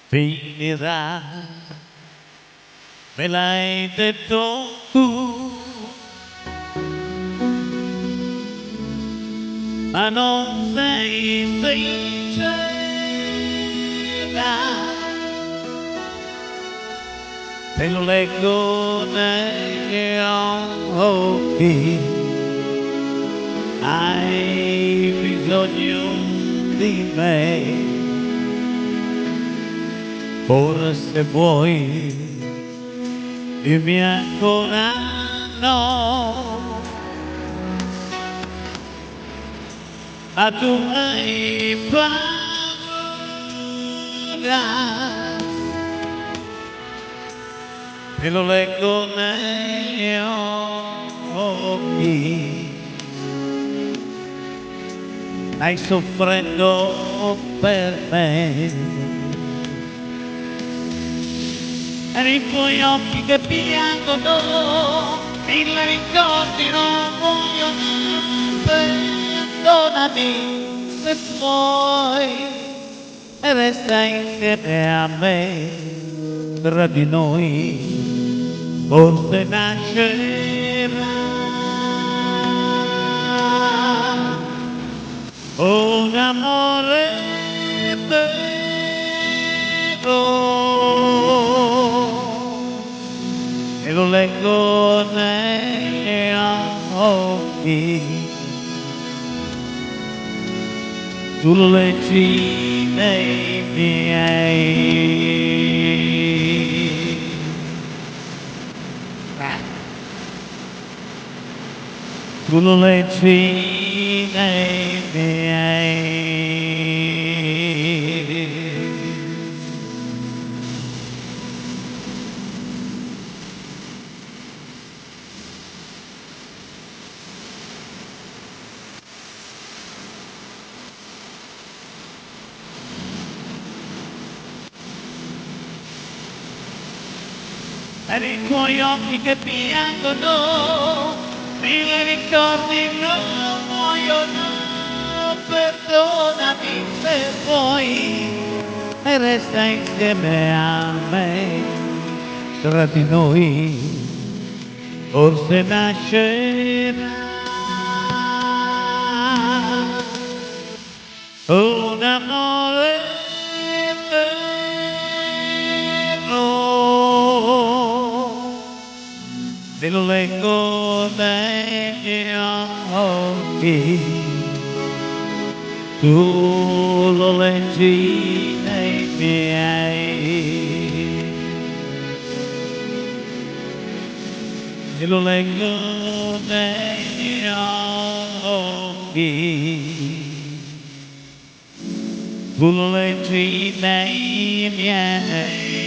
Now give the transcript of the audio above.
finirà, me l'hai detto tu, ma non sei sincera, te lo leggo negli occhi, hai bisogno di me. Forse vuoi, dimmi ancora no, ma tu hai paura, te lo leggo negli occhi, stai soffrendo per me. E nei tuoi occhi che piangono, mille ricordi non muoiono, perdonami se vuoi e resta insieme a me. Tra di noi forse nascerà un amore vero e lo leggo negli occhi, tu lo leggi nei miei. Tu lo leggi nei miei. E nei tuoi occhi che piangono, mille ricordi non muoiono, perdonami se vuoi e resta insieme a me. Tra di noi forse nascerà un amore vero, te lo leggo negli occhi, tu lo leggi nei miei, te lo leggo negli occhi. Tu lo leggi nei miei.